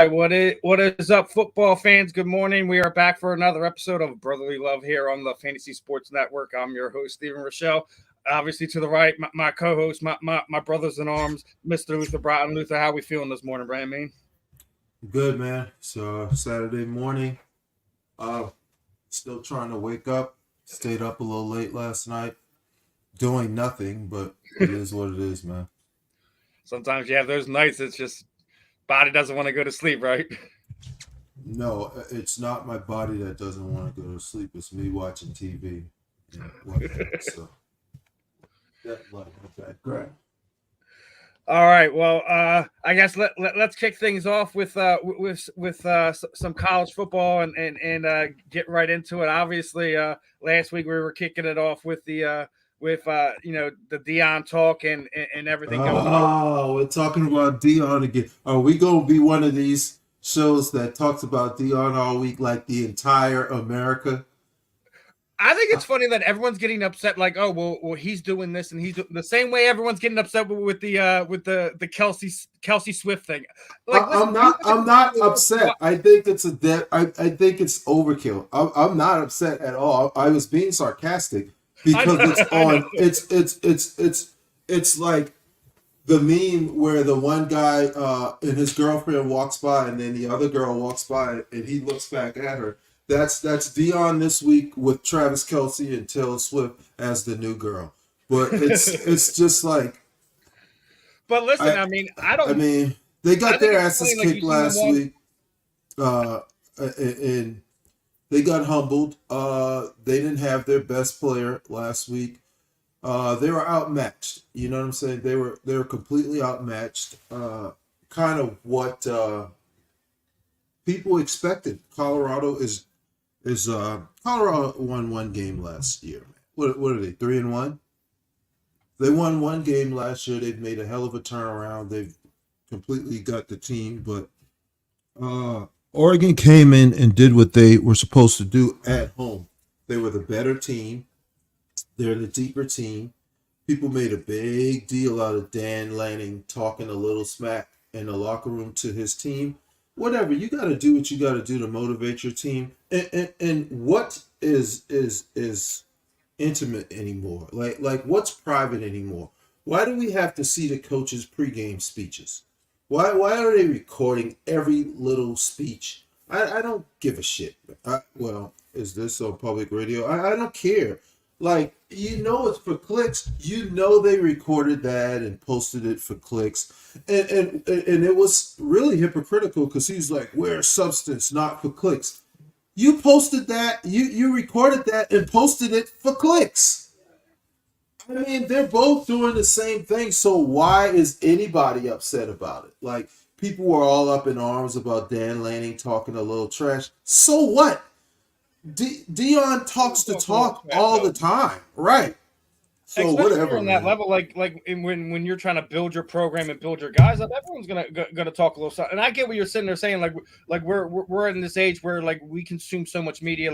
right, what is up, football fans? Good morning. We are back for another episode of Brotherly Love here on the Fantasy Sports Network. I'm your host, Stephen Rochelle. Obviously, to the right, my co-host, my brothers in arms, Mr. Luther Broughton. Luther, how we feeling this morning, Brandon? Good, man. So Saturday morning. Still trying to wake up. Stayed up a little late last night, doing nothing, but it is what it is, man. Sometimes you have those nights. It's just body doesn't want to go to sleep, right? No, it's not my body that doesn't want to go to sleep. It's me watching TV and whatnot. So that like background. All right. Well, I guess let's kick things off with some college football and get right into it. Obviously, last week we were kicking it off with the the Deion talk and everything going on. Oh, we're talking about Deion again. Are we gonna be one of these shows that talks about Deion all week, like the entire America? I think it's funny that everyone's getting upset, like, oh, well, he's doing this, and he's the same way everyone's getting upset with the Kelsey Swift thing. Like, I'm not upset. I think it's I think it's overkill. I'm not upset at all. I was being sarcastic because it's like the meme where the one guy and his girlfriend walks by, and then the other girl walks by, and he looks back at her. That's Deion this week with Travis Kelce and Taylor Swift as the new girl. But it's just like. But listen, I mean, they got their asses kicked last week, and they got humbled. They didn't have their best player last week. They were outmatched. You know what I'm saying? They were completely outmatched. Kind of what people expected. Colorado won one game last year. What are they? 3-1. They won one game last year. They've made a hell of a turnaround. They've completely got the team, but Oregon came in and did what they were supposed to do at home. They were the better team. They're the deeper team. People made a big deal out of Dan Lanning talking a little smack in the locker room to his team. Whatever, you got to do what you got to do to motivate your team. And what is intimate anymore? Like what's private anymore? Why do we have to see the coaches' pregame speeches? Why are they recording every little speech? I don't give a shit. Is this on public radio? I don't care. Like, it's for clicks. They recorded that and posted it for clicks. And it was really hypocritical because he's like, we're substance, not for clicks. You posted that, you recorded that and posted it for clicks. I mean, they're both doing the same thing. So why is anybody upset about it? Like, people were all up in arms about Dan Lanning talking a little trash. So what? Deion talks the talk all the time, right? So especially whatever on that level, like when you're trying to build your program and build your guys up, everyone's gonna talk a little something. And I get what you're sitting there saying, like we're in this age where like we consume so much media,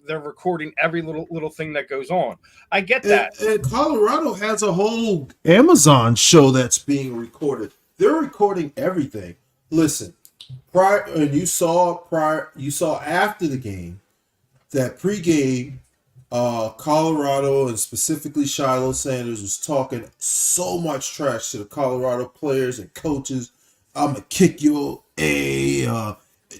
they're recording every little thing that goes on. I get that. And Colorado has a whole Amazon show that's being recorded. They're recording everything. Listen, you saw after the game. That pregame, Colorado and specifically Shiloh Sanders was talking so much trash to the Colorado players and coaches. I'm going to kick your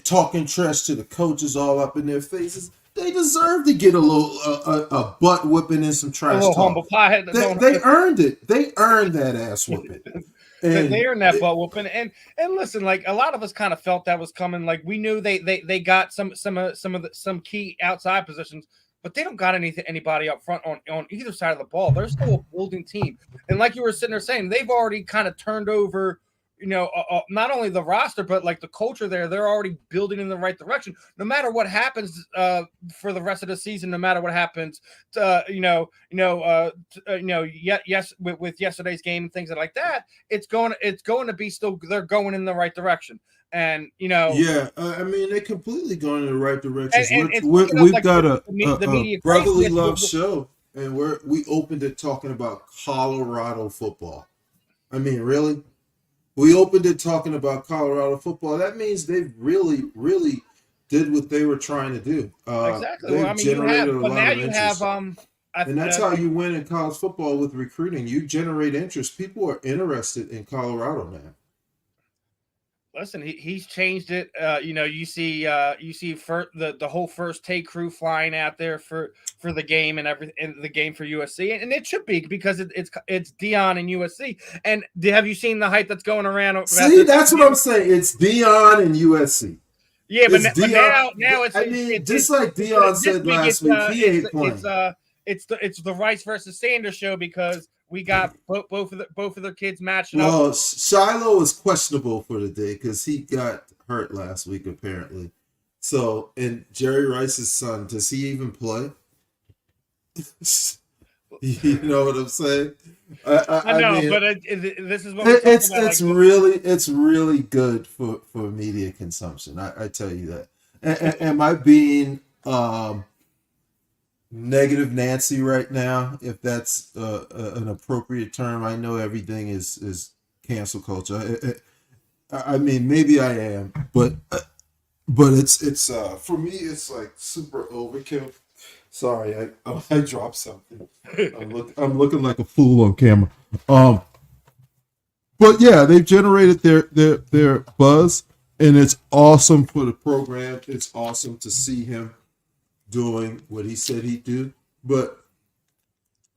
talking trash to the coaches all up in their faces. They deserve to get a little a butt whipping and some trash talk. Humble pie. They earned it. They earned that ass whipping. And they earned that butt whooping, and listen, like a lot of us kind of felt that was coming. Like we knew they got some key outside positions, but they don't got anybody up front on either side of the ball. They're still a building team, and like you were sitting there saying, they've already kind of turned over. Not only the roster, but like the culture there, they're already building in the right direction. No matter what happens for the rest of the season, no matter what happens, with yesterday's game and things like that, it's going to be still. They're going in the right direction, and I mean, they're completely going in the right direction. We've got a brotherly love show, and we opened it talking about Colorado football. I mean, really. We opened it talking about Colorado football. That means they really, really did what they were trying to do. Exactly. Well, I They've mean, you have, generated a but lot now of you have, interest. And that's how like you win in college football with recruiting. You generate interest. People are interested in Colorado now. listen, he's changed it. You see the whole first take crew flying out there for the game and everything, and the game for USC, and it should be because it's Dion and USC. And have you seen the hype that's going around about See, this? that's what I'm saying. It's Dion and USC. Yeah, It's but Dion. now I mean, just it's like it's Dion this said week last week, he ain't playing. it's the Rice versus Sanders show because we got both of the kids matching up. Well, Shiloh is questionable for the day because he got hurt last week, apparently. So, and Jerry Rice's son, does he even play? You know what I'm saying? I I know, mean, but this is what we're talking about. Like, it's really good for media consumption. I tell you that. Am I being negative Nancy right now? If that's an appropriate term, I know everything is cancel culture. I mean, maybe I am, but it's for me, it's like super overkill. Sorry, I dropped something. I'm looking like a fool on camera. Um, but yeah, they've generated their buzz, and it's awesome for the program. It's awesome to see him doing what he said he'd do. But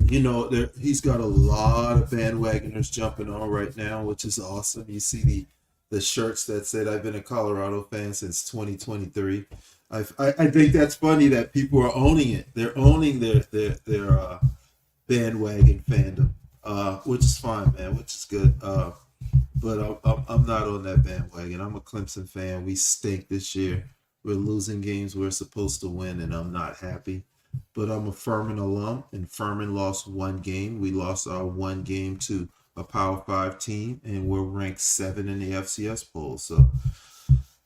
he's got a lot of bandwagoners jumping on right now, which is awesome. You see the shirts that said I've been a Colorado fan since 2023. I think that's funny that people are owning it. They're owning their bandwagon fandom, which is fine, man, which is good. But I'm not on that bandwagon. I'm a Clemson fan. We stink this year. We're losing games we're supposed to win, and I'm not happy. But I'm a Furman alum, and Furman lost one game. We lost our one game to a Power Five team, and we're ranked 7 in the FCS poll.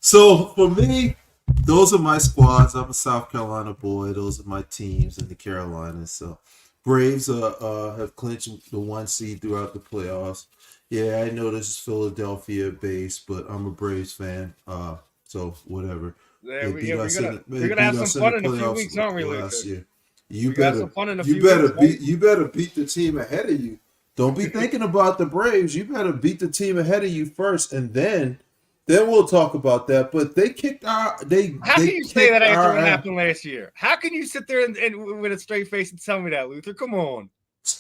So for me, those are my squads. I'm a South Carolina boy. Those are my teams in the Carolinas. So Braves have clinched the 1 seed throughout the playoffs. Yeah, I know this is Philadelphia based, but I'm a Braves fan. So whatever. yeah, They we, yeah, beat us in the we're they gonna have beat some us in the fun in a few playoffs weeks, aren't we, last Luther? year. We got some fun in a few weeks, right? You better beat the team ahead of you. Don't be thinking about the Braves. You better beat the team ahead of you first, and then we'll talk about that. But How can they you say that kicked after our what ass. happened last year? How can you sit there and with a straight face and tell me that, Luther? Come on.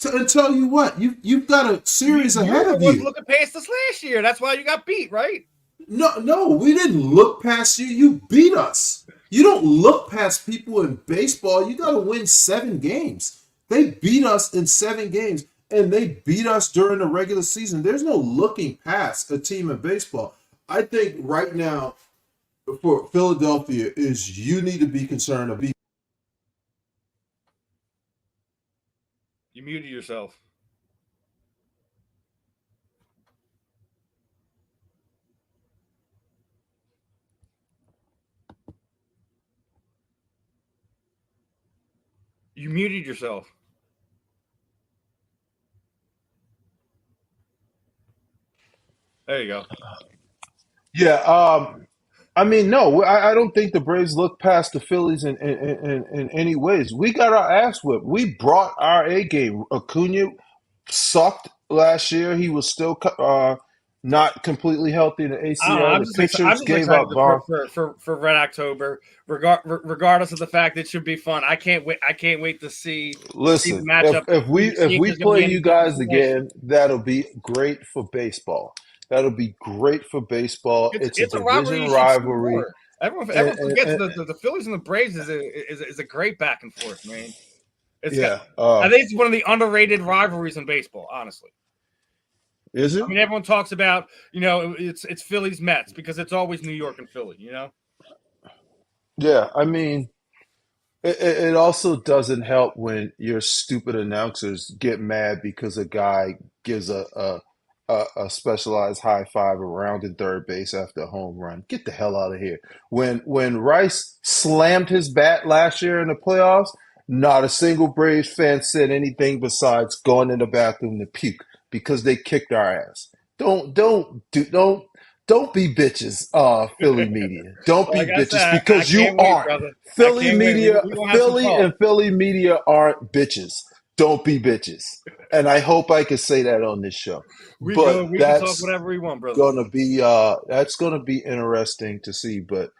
And tell you what, you've got a series You're ahead the of ones you. looking past us last year. That's why you got beat, right? No, we didn't look past you. You beat us. You don't look past people in baseball. You got to win 7 games. They beat us in 7 games, and they beat us during the regular season. There's no looking past a team in baseball. I think right now for Philadelphia is you need to be concerned of. You muted yourself. You muted yourself. There you go. Yeah, I mean, no, I don't think the Braves look past the Phillies in any ways. We got our ass whipped. We brought our A game. Acuna sucked last year. He was still not completely healthy in the I don't know. ACL. The I'm pitchers just gave excited up bombs. for Red October, regardless of the fact it should be fun. I can't wait. I can't wait to see the Listen, matchup and if see if we there's going to play be any you difference guys from last year. again, that'll be great for baseball. That'll be great for baseball. It's a It's a rivalry division you should rivalry, support. Everyone and, forgets the Phillies and the Braves is a great back and forth, man. It's got. yeah. I think it's one of the underrated rivalries in baseball, honestly. Is I it? mean, everyone talks about it's Phillies Mets because it's always New York and Philly. Yeah. I mean, it also doesn't help when your stupid announcers get mad because a guy gives a specialized high five around in third base after a home run. Get the hell out of here. When Rice slammed his bat last year in the playoffs, not a single Braves fan said anything besides going in the bathroom to puke because they kicked our ass. don't be bitches, Philly media. Don't Like be I said, bitches I because you can't wait, aren't. brother. I Philly can't wait. media, We gonna have some Philly talk. and Philly media aren't bitches. Don't be bitches. And I hope I can say that on this show. We But good. We can talk whatever we want, brother. that's gonna be interesting to see. But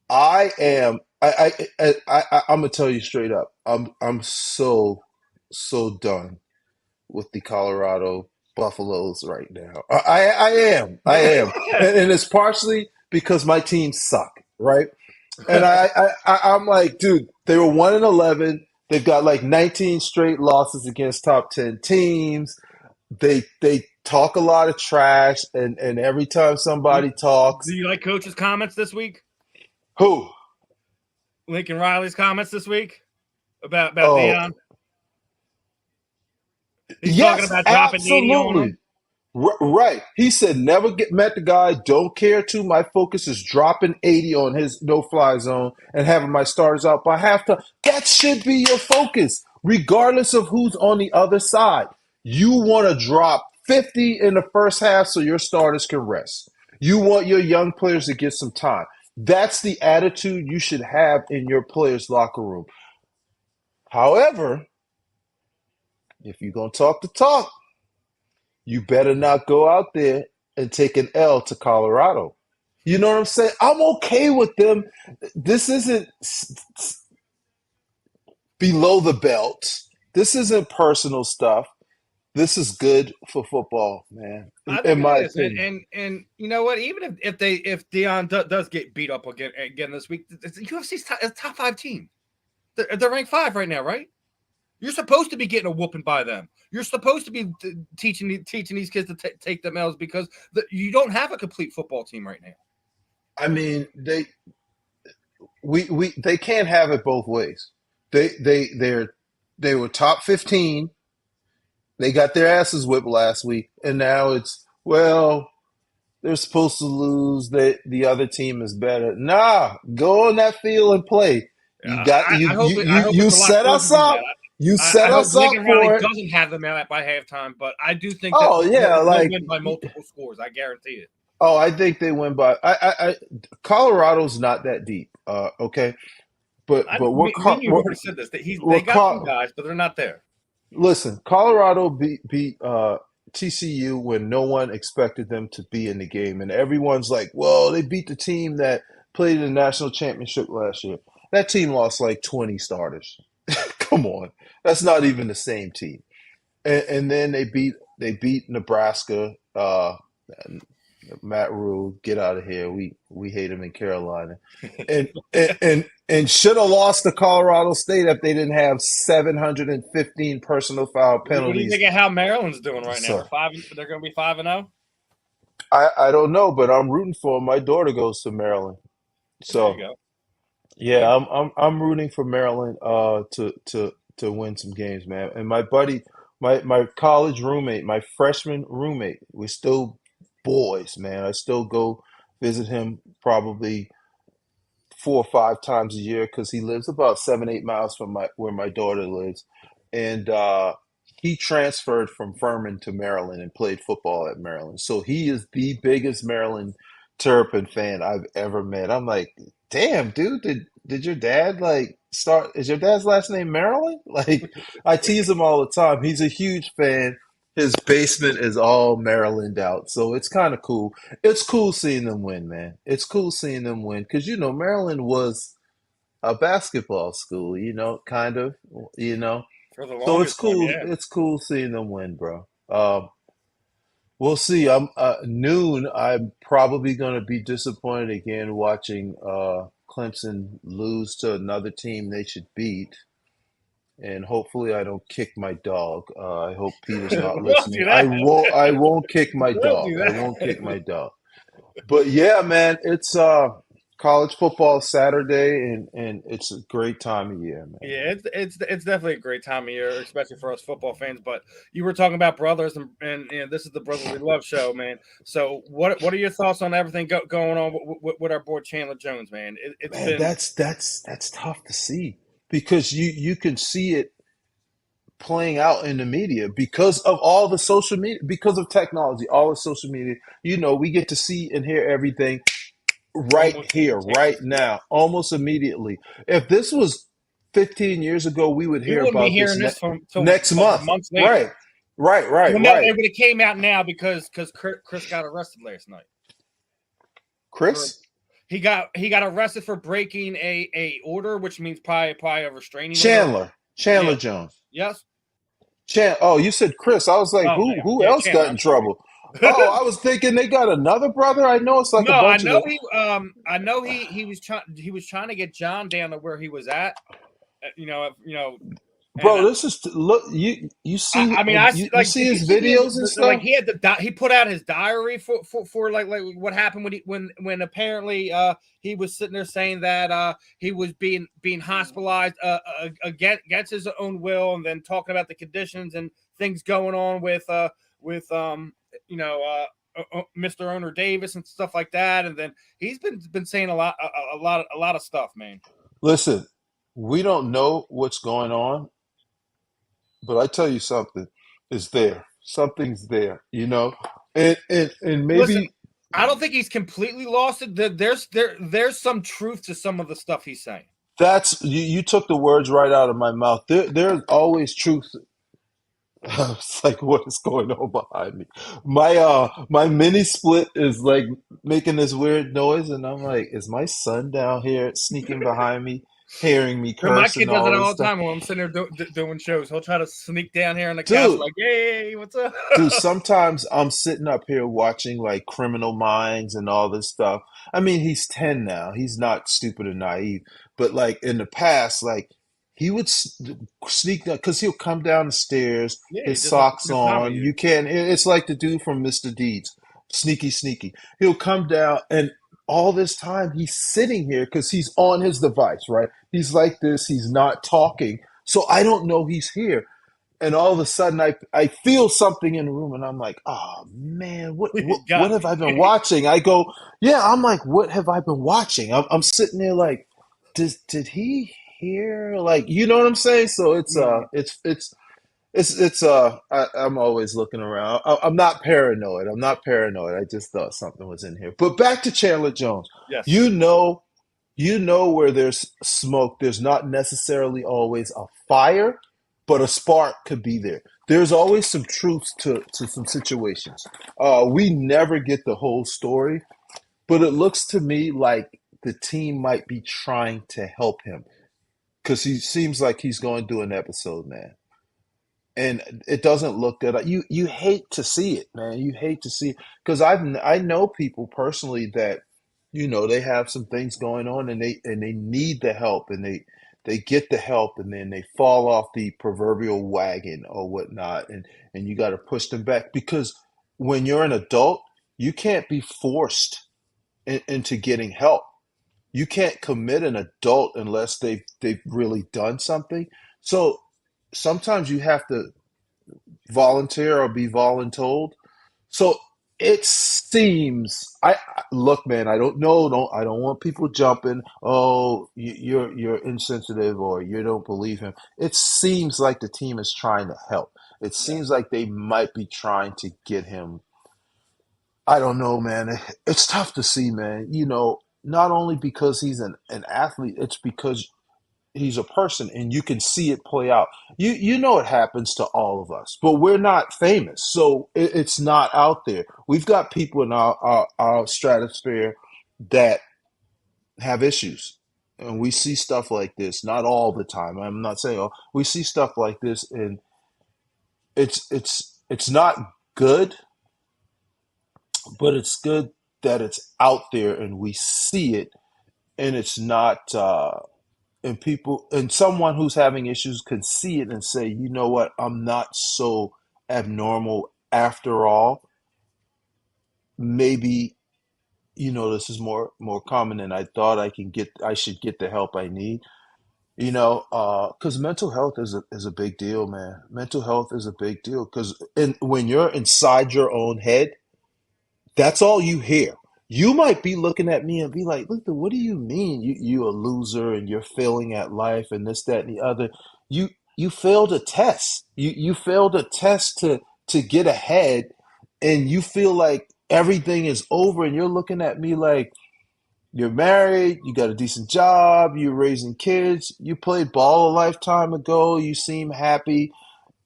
I am I'm gonna tell you straight up. I'm so done with the Colorado Buffaloes right now. I am, and it's partially because my teams suck, right? And I'm like, dude, they were 1-11. They've got like 19 straight losses against top 10 teams. They talk a lot of trash, and every time Do somebody talks, you like Coach's comments this week? who? Lincoln Riley's comments this week about Oh, Dion. He's talking yes, about dropping 80 on absolutely. him. Right. He said, never get met the guy, don't care too. My focus is dropping 80 on his no fly zone and having my starters out by halftime. That should be your focus, regardless of who's on the other side. You want to drop 50 in the first half so your starters can rest. You want your young players to get some time. That's the attitude you should have in your players' locker room. However, if you're going to talk the talk, you better not go out there and take an L to Colorado. You know what I'm saying? I'm okay with them. This isn't below the belt. This isn't personal stuff. This is good for football, man. I In think it my is, opinion. and you know what? Even if Dion does get beat up again this week, the UFC's top 5 team. They're ranked 5 right now, right? You're supposed to be getting a whooping by them. You're supposed to be teaching these kids to take them L's because you don't have a complete football team right now. I mean, they can't have it both ways. They were top 15. They got their asses whipped last week, and now it's, well, they're supposed to lose. The other team is better. Nah, go on that field and play. You got I hope I hope you it's a lot set closer us than that. up. You set I hope us up Lincoln Riley for it. doesn't have them out by halftime, but I do think that Oh yeah, they'll like win by multiple scores. I guarantee it. oh, I think they win by. Colorado's not that deep. Okay, but Me and you already said this. That they we're got some caught. guys, but they're not there. Listen, Colorado beat TCU when no one expected them to be in the game, and everyone's like, "Well, they beat the team that played in the national championship last year." That team lost like 20 starters. Come on, that's not even the same team. And then they beat Nebraska. Matt Rule, get out of here. We hate him in Carolina, and should have lost to Colorado State if they didn't have 715 personal foul What do you penalties. think of how Maryland's doing right now? So They're going to be 5-0. I don't know, but I'm rooting for 'em. My daughter goes to Maryland, There you so go. yeah, I'm rooting for Maryland to win some games, man. And my buddy, my college roommate, my freshman roommate, we're still boys, man. I still go visit him probably 4 or 5 times a year because he lives about 7, 8 miles from where my daughter lives, and he transferred from Furman to Maryland and played football at Maryland. So he is the biggest Maryland Terrapin fan I've ever met. I'm like, damn, dude, did your dad like start? Is your dad's last name Maryland? Like, I tease him all the time. He's a huge fan. His basement is all Maryland out, so it's kind of cool. It's cool seeing them win, man. It's cool seeing them win because Maryland was a basketball school, kind of, you know. For the So it's longest time, cool. yeah. It's cool seeing them win, bro. We'll see. I'm noon. I'm probably going to be disappointed again watching Clemson lose to another team they should beat, and hopefully I don't kick my dog. I hope Peter's not We'll do listening. I that. won't. I won't kick my We'll do dog. I won't kick that. my dog. But yeah, man, it's college football Saturday, and it's a great time of year, man. Yeah, it's definitely a great time of year, especially for us football fans. But you were talking about brothers, and this is the Brotherly Love Show, man. So what are your thoughts on everything going on with our boy Chandler Jones, man? It's Man, been that's tough to see because you can see it playing out in the media because of all the social media, because of technology, all the social media. We get to see and hear everything right almost here, right instantaneous. Yep. now, almost immediately. If this was 15 years ago, we would We hear wouldn't be about this hearing this from till next like month. months later. Right, right, right, Well, no, right. it would have came out now because Chris got arrested last night. For Chris? he got arrested for breaking a order, which means probably a restraining order. Chandler Yeah. Jones. Yes. Oh, you said Chris. I was like, Oh who yeah, else Chandler. got I'm in sorry. trouble? Oh, I was thinking they got another brother. I know it's like a No, bunch of the I know he was trying to get John down to where he was at. And bro. This is look. You see I mean, I you like. see Did you his see videos and like stuff. he had he put out his diary for like what happened when apparently he was sitting there saying that he was being hospitalized against his own will, and then talking about the conditions and things going on with Mr. Owner Davis and stuff like that, and then he's been saying a lot of stuff, man. Listen, we don't know what's going on, but I tell you something is there. Something's there, and Listen, maybe I don't think he's completely lost it. There's some truth to some of the stuff he's saying. that's you took the words right out of my mouth. There's always truth. It's like what is going on behind me? My mini split is like making this weird noise, and I'm like, is my son down here sneaking behind me, hearing me And my curse kid and does it all this all the stuff? time when I'm sitting there doing shows. He'll try to sneak down here on the couch, Dude, like, "Hey, what's up?" Dude, sometimes I'm sitting up here watching like Criminal Minds and all this stuff. I mean, he's 10 now. He's not stupid and naive. But like in the past, like he would sneak because he'll come down the stairs, Yeah, he his does like socks Chris Tommy on. did. You can't, it's like the dude from Mr. Deeds, sneaky, sneaky. He'll come down and all this time he's sitting here because he's on his device, right? He's like this, he's not talking. So I don't know he's here, and all of a sudden I feel something in the room and I'm like, oh man, He what got have me. I been watching? I go, yeah, I'm like, what have I been watching? I'm sitting there like, did he hear? Like, you know what I'm saying? So Mhm. I'm always looking around. I'm not paranoid. I'm not paranoid. I just thought something was in here. But back to Chandler Jones. Yes. You know, where there's smoke, there's not necessarily always a fire, but a spark could be there. There's always some truth to some situations. We never get the whole story, but it looks to me like the team might be trying to help him because he seems like he's going through an episode, man, and it doesn't look good. You hate to see it, man. You hate to see it because I know people personally that they have some things going on and they need the help and they get the help and then they fall off the proverbial wagon or whatnot, and you got to push them back because when you're an adult, you can't be forced into getting help. You can't commit an adult unless they've really done something. So sometimes you have to volunteer or be voluntold. So it seems look, man. I don't know. I don't want people jumping. Oh, you're insensitive or you don't believe him. It seems like the team is trying to help. It Yeah. seems like they might be trying to get him. I don't know, man. It's tough to see, man. Not only because he's an athlete, it's because he's a person and you can see it play out. You know it happens to all of us, but we're not famous, so it's not out there. We've got people in our stratosphere that have issues, and we see stuff like this. Not all the time. I'm not saying oh, we see stuff like this, and it's not good, but it's good that it's out there and we see it, and it's not. And people and someone who's having issues can see it and say, you know what, I'm not so abnormal after all. Maybe this is more common than I thought. I should get the help I need. Because mental health is a big deal, man. Mental health is a big deal because when you're inside your own head, that's all you hear. You might be looking at me and be like, "Luther, what do you mean? You a loser and you're failing at life and this, that, and the other." You you failed a test. You failed a test to get ahead, and you feel like everything is over, and you're looking at me like you're married, you got a decent job, you're raising kids, you played ball a lifetime ago, you seem happy,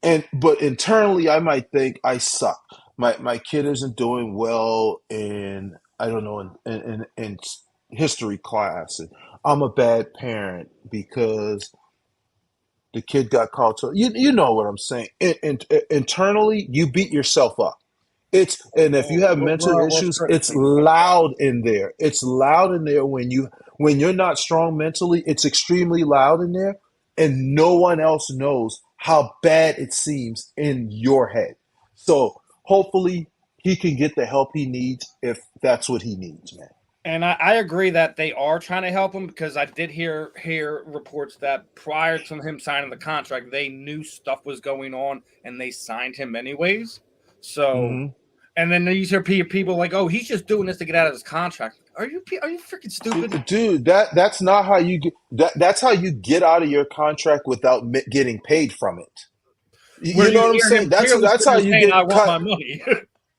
and but internally I might think I suck. My kid isn't doing well in I don't know in history class, and I'm a bad parent because the kid got called to you know what I'm saying. Internally, you beat yourself up. It's and if you Oh, have we're mental our worst issues, critics it's when it comes to that. loud in there. It's loud in there when you're not strong mentally, it's extremely loud in there, and no one else knows how bad it seems in your head. So hopefully he can get the help he needs if that's what he needs, man. And I agree that they are trying to help him because I did hear reports that prior to him signing the contract, they knew stuff was going on and they signed him anyways. So, Hmm. and then you hear people like, "Oh, he's just doing this to get out of his contract." Are you freaking stupid? Dude, that's not how you get that's how you get out of your contract without getting paid from it. Where You know you what I'm hear him saying? That's clearly that's sitting how there you saying, "I get want cut. my money."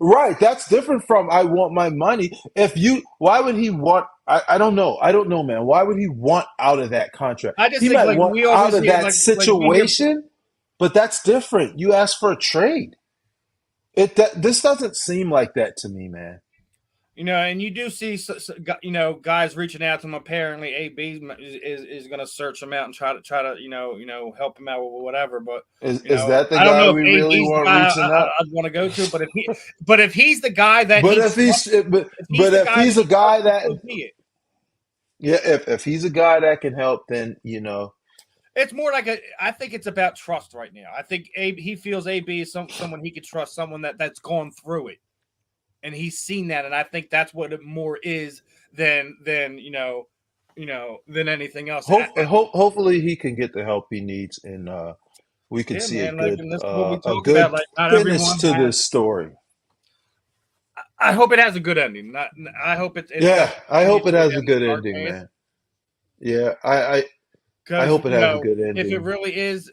Right. That's different from I want my money. If you, why would he want? I don't know. I don't know, man. Why would he want out of that contract? I just He think might like want we out always of hear that like we hear situation, but that's different. You ask for a trade. This doesn't seem like that to me, man. and you do see guys reaching out to him. Apparently, AB is going to search him out and try to help him out with whatever. But Is that the I don't guy know if we really AB's the want guy reaching out? I'd want to go to. But if he's the guy that But he if he's trusts, if he's but the if guy that he's a he trusts, guy then that so be it. yeah, if he's a guy that can help, then It's more like I think it's about trust right now. I think he feels AB is someone he could trust, someone that's gone through it, and he's seen that, and I think that's what it more is than anything else. hopefully he can get the help he needs, and we can Yeah, see man. Like, and this is what we a talk about. good Like, not finish everyone to has. this story. I hope it has a good ending. Not. I hope it Yeah, doesn't I continue hope it to go has a down this good dark ending, path. man. Yeah, I Because hope it has a good if it ending. really is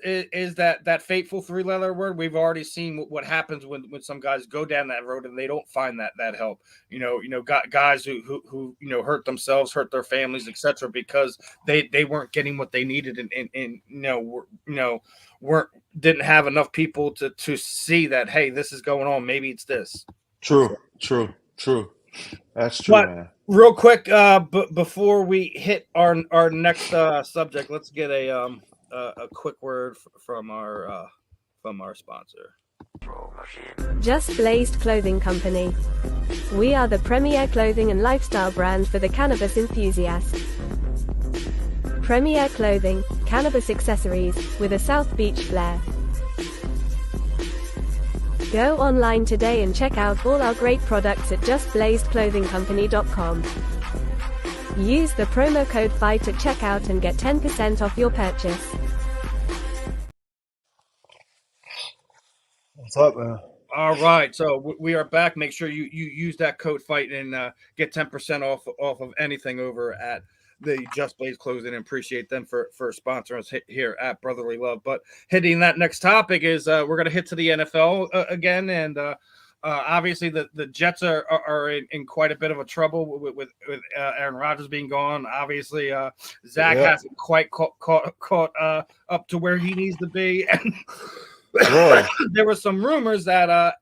that fateful three-letter word, we've already seen what happens when some guys go down that road and they don't find that help. Guys who hurt themselves, hurt their families, etc. Because they weren't getting what they needed and weren't didn't have enough people to see that, hey, this is going on. Maybe it's this. True, So, true. That's true, but man. real quick, before we hit our next subject, let's get a quick word from our sponsor. Just Blazed Clothing Company. We are the premier clothing and lifestyle brand for the cannabis enthusiast. Premier clothing, cannabis accessories, with a South Beach flair. Go online today and check out all our great products at justblazedclothingcompany.com. Use the promo code FIGHT at checkout and get 10% off your purchase. What's up, man? All right, so we are back. Make sure you use that code FIGHT and get 10% off of anything over at the Just Blaze Clothing, and appreciate them for sponsoring us here at Brotherly Love. But hitting that next topic is we're going to hit to the NFL again, and obviously the Jets are in quite a bit of a trouble with Aaron Rodgers being gone. Obviously, Zach Yeah, hasn't quite caught up to where he needs to be, and bro. there were some rumors that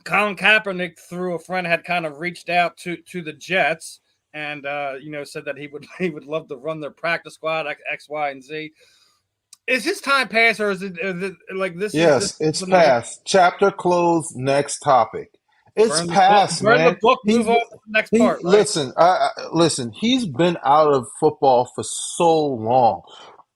Colin Kaepernick, through a friend, had kind of reached out to the Jets and said that he would love to run their practice squad X, Y, and Z. Is his time past, or is it like this Yes, is it's another past. Chapter closed. Next topic. It's past, burn the man. book, He's move on to the next he part, right? listen. Listen. He's been out of football for so long,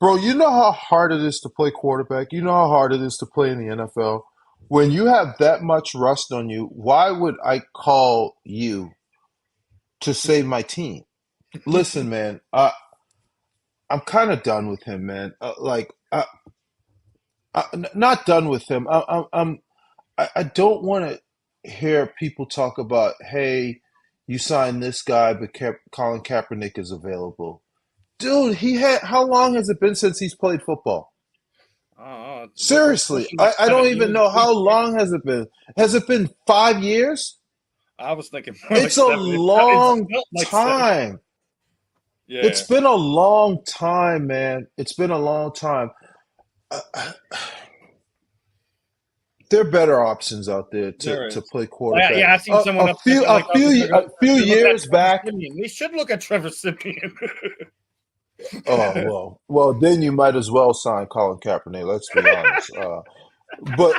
bro. You know how hard it is to play quarterback. You know how hard it is to play in the NFL. When you have that much rust on you, why would I call you to save my team? Listen, man. I'm kind of done with him, man. Not done with him. I don't want to hear people talk about, hey, you signed this guy, but Colin Kaepernick is available. Dude, how long has it been since he's played football? Seriously, pushing like I don't 7 even years know at least, how right? long has it been. Has it been 5 years? I was thinking more like It's a 7. It long felt like 7. time. It's Yeah, been a long time, man. It's been a long time. Uh, there are better options out there there to is. play Like, quarterback. yeah, I seen someone A upset. few They're like, "Oh, a few they're looking at years Trevor back. Simeon." They should look at Trevor Simeon. Oh well. Then you might as well sign Colin Kaepernick. Let's be honest. But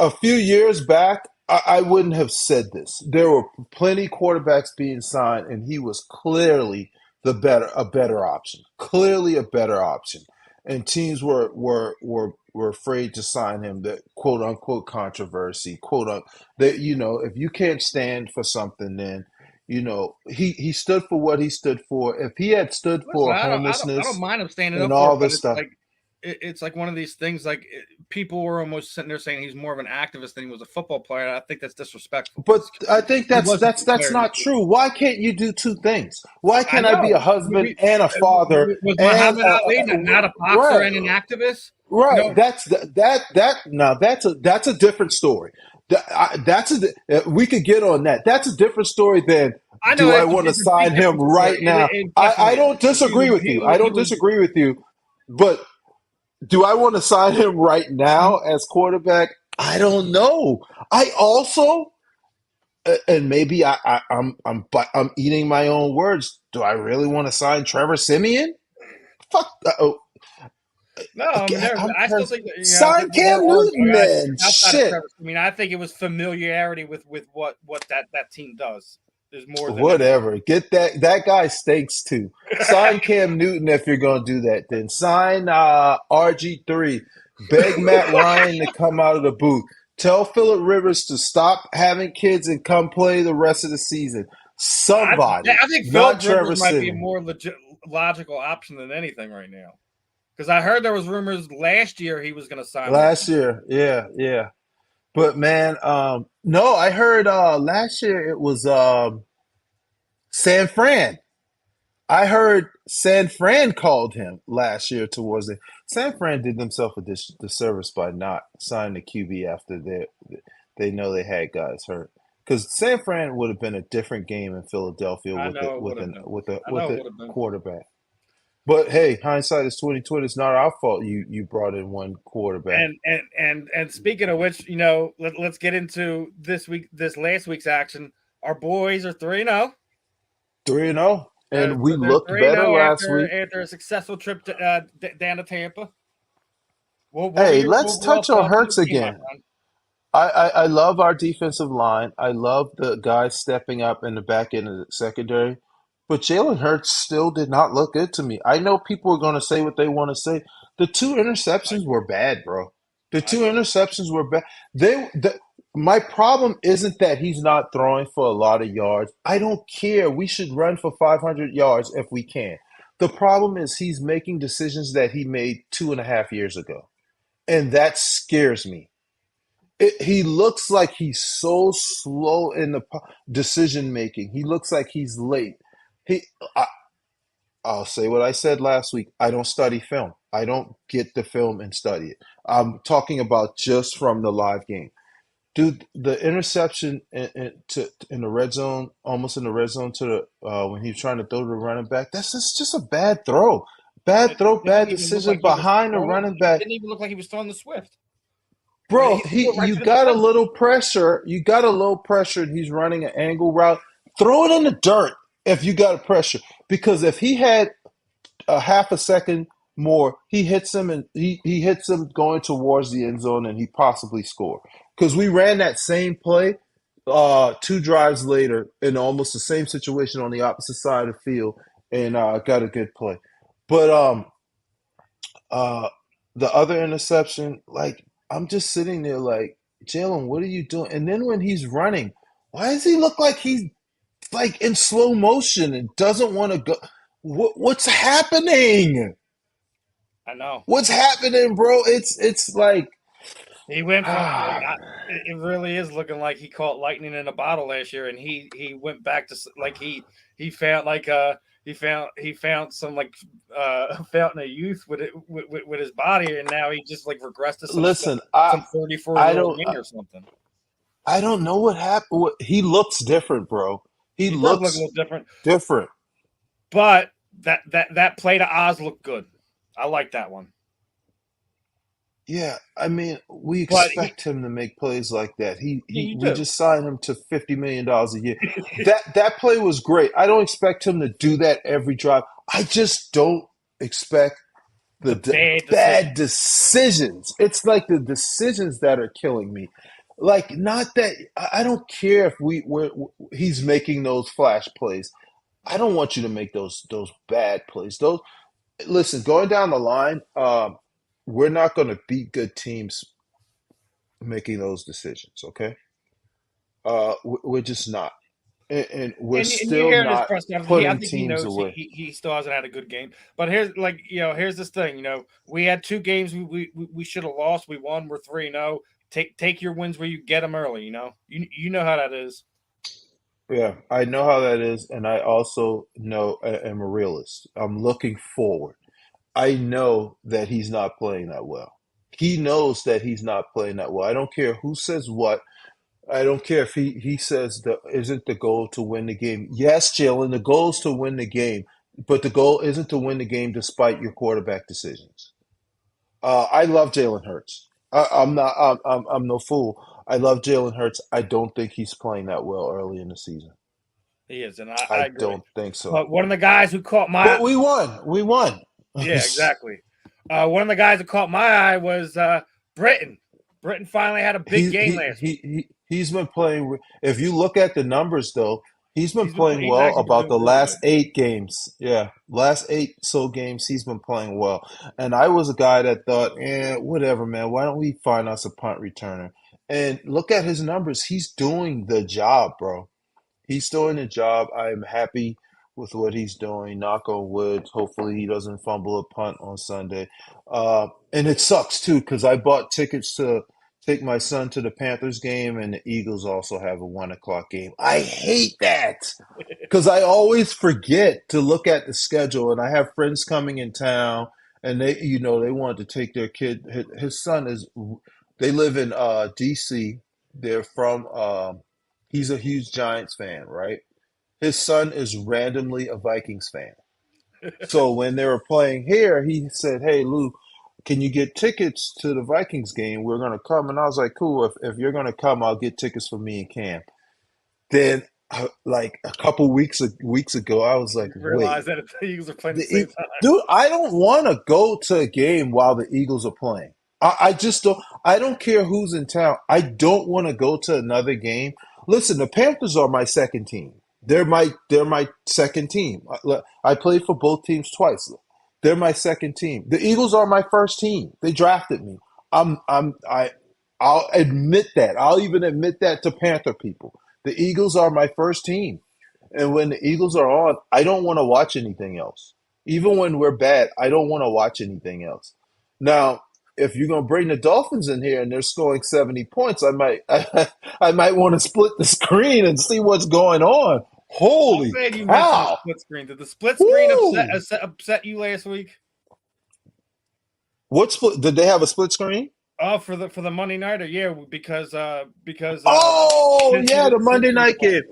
a few years back, I wouldn't have said this. There were plenty quarterbacks being signed, and he was clearly a better option. Clearly a better option, and teams were afraid to sign him. That quote unquote controversy, quote unquote, that if you can't stand for something, then he stood for what he stood for. If he had stood Listen, for I don't homelessness mind him standing and up for all it, but this it's stuff. like it's like one of these things. Like people were almost sitting there saying he's more of an activist than he was a football player. I think that's disrespectful. But I think He that's was a that's good that's player. not true. Why can't you do two things? Why I can't I be a know. husband and a father Was and Muhammad Ali not a boxer right, and an activist? right? No, That's a different story. We could get on that. That's a different story than I know do I it's a want to big sign him difference story. right now? It I definitely is. don't disagree with you. I He don't was. disagree with you, but do I want to sign him right now as quarterback? I don't know. I also and maybe I'm eating my own words. Do I really want to sign Trevor Simeon? Fuck. No, I mean, I still think that, Sign there Cam are Newton, guys then. outside of Shit. Trevor. I mean, I think it was familiarity with what that team does is more than anything. Whatever. Get that guy stinks too. Sign Cam Newton if you're gonna do that. Then sign RG3. Beg Matt Ryan to come out of the booth. Tell Phillip Rivers to stop having kids and come play the rest of the season. Somebody, I think not Philip Rivers Trevor might be a Simeon. more logical option than anything right now. Because I heard there was rumors last year he was going to sign with Last them. year, yeah. But man, no, I heard last year it was San Fran. I heard San Fran called him last year towards it. San Fran did themselves a disservice by not signing the QB after they know they had guys hurt. Because San Fran would have been a different game in Philadelphia I with a know it with would have an been. with a I with know it a would have been. quarterback. But hey, hindsight is 2020. It's not our fault you brought in one quarterback. And speaking of which, let's get into this last week's action. Our boys are 3-0. 3-0. And we They're looked better 3-0 last week. after a successful trip down to Tampa. What are Hey, your let's overall touch on thoughts on Hurts the team, my again. friend? I love our defensive line. I love the guys stepping up in the back end of the secondary. But Jalen Hurts still did not look good to me. I know people are going to say what they want to say. The two I interceptions agree. were bad, bro. The I two agree. interceptions were bad. My problem isn't that he's not throwing for a lot of yards. I don't care. We should run for 500 yards if we can. The problem is he's making decisions that he made 2.5 years ago. And that scares me. He looks like he's so slow in the decision making. He looks like he's late. He, I, I'll say what I said last week. I don't study film. I don't get the film and study it. I'm talking about just from the live game. Dude, the interception in the red zone, almost in the red zone to the when he was trying to throw to the running back, that's just a bad throw. Bad throw, It didn't bad even look decision like he was behind the throwing. running It back. didn't even look like he was throwing the Swift. Bro, He threw it right you to the got a defender. little pressure. You got a little pressure, and he's running an angle route. Throw it in the dirt if you got a pressure. Because if he had a half a second more, he hits him and he hits him going towards the end zone, and he possibly score. Because we ran that same play 2 drives later in almost the same situation on the opposite side of the field, and got a good play. But uh, the other interception, like I'm just sitting there like, Jalen, what are you doing? And then when he's running, why does he look like he's like in slow motion and doesn't want to go? What's happening? I know. What's happening, bro? It's like He went from it really is looking like he caught lightning in a bottle last year, and he went back to like he felt like he found some like fountain of youth with his body, and now he just like regressed to Listen, some 34 I year old don't man or something. I don't know what happened. He looks different, bro. He He does look a looks little different, different. but that play to Oz looked good. I like that one. Yeah, I mean, we But he, expect him to make plays like that. yeah, you We do. just signed him to $50 million a year. That play was great. I don't expect him to do that every drive. I just don't expect The bad bad decision. decisions. It's like the decisions that are killing me. Like, not that I don't care if he's making those flash plays. I don't want you to make those bad plays. Those Listen, going down the line, we're not going to beat good teams making those decisions. Okay, we're just not, and we're And you still hear in his not press conference, I putting think he teams knows away. he still hasn't had a good game. But here's this thing. We had two games we should have lost. We won. We're 3-0. Take your wins where you get them early. You know how that is. Yeah, I know how that is, and I also know am a realist. I'm looking forward. I know that he's not playing that well. He knows that he's not playing that well. I don't care who says what. I don't care if he says isn't the goal to win the game. Yes, Jalen, the goal is to win the game, but the goal isn't to win the game despite your quarterback decisions. I love Jalen Hurts. I'm not. I'm no fool. I love Jalen Hurts. I don't think he's playing that well early in the season. He is, and I I agree. don't think so. But one of the guys who caught But my we won. We won. yeah, exactly. One of the guys who caught my eye was Britton. Britton finally had a big game last week. He's been playing. If you look at the numbers, though, he's been playing He's well actually been about doing the real last good. 8 games. Yeah, last eight games, he's been playing well. And I was a guy that thought, whatever, man. Why don't we find us a punt returner? And look at his numbers. He's doing the job, bro. He's doing the job. I'm happy with what he's doing. Knock on wood. Hopefully, he doesn't fumble a punt on Sunday. And it sucks too because I bought tickets to take my son to the Panthers game, and the Eagles also have a 1 o'clock game. I hate that because I always forget to look at the schedule, and I have friends coming in town, and they wanted to take their kid. His son is. They live in D.C. They're from. He's a huge Giants fan, right? His son is randomly a Vikings fan. So when they were playing here, he said, "Hey, Lou, can you get tickets to the Vikings game? We're gonna come." And I was like, "Cool. If you're gonna come, I'll get tickets for me and Cam." Then, like a couple weeks ago, I was like, You "Wait, realize that the Eagles are playing at the the same E- time. dude, I don't want to go to a game while the Eagles are playing. I just don't. I don't care who's in town. I don't want to go to another game. Listen, the Panthers are my second team. They're my second team. I played for both teams twice. They're my second team. The Eagles are my first team. They drafted me. I'm I'm I I'll admit that. I'll even admit that to Panther people. The Eagles are my first team. And when the Eagles are on, I don't want to watch anything else. Even when we're bad, I don't want to watch anything else. Now, if you're gonna bring the Dolphins in here and they're scoring 70 points, I might I might want to split the screen and see what's going on. I'm Holy glad you mentioned the cow! split screen. Did the split screen Woo! upset you last week? What split? Did they have a split screen? Oh, for the Monday nighter, yeah, because Oh Tennessee yeah, was the a split Monday screen night opponent. game.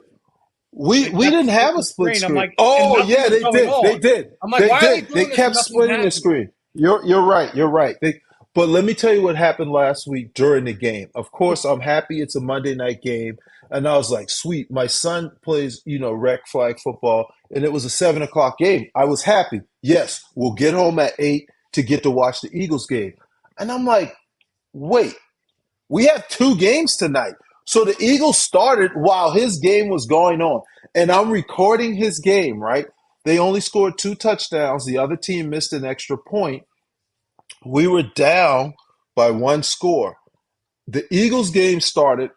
We They kept didn't have splitting a the split screen. I'm screen. like, and Oh nothing yeah, was they going did. They on. did. I'm like, They why are they did. They doing this and kept nothing's splitting the happening? screen. You're right. You're right. But let me tell you what happened last week during the game. Of course, I'm happy it's a Monday night game, and I was like, sweet. My son plays, rec flag football, and it was a 7 o'clock game. I was happy. Yes, we'll get home at 8 to get to watch the Eagles game. And I'm like, wait. We have two games tonight. So the Eagles started while his game was going on. And I'm recording his game, right? They only scored 2 touchdowns. The other team missed an extra point. We were down by one score. The Eagles game started.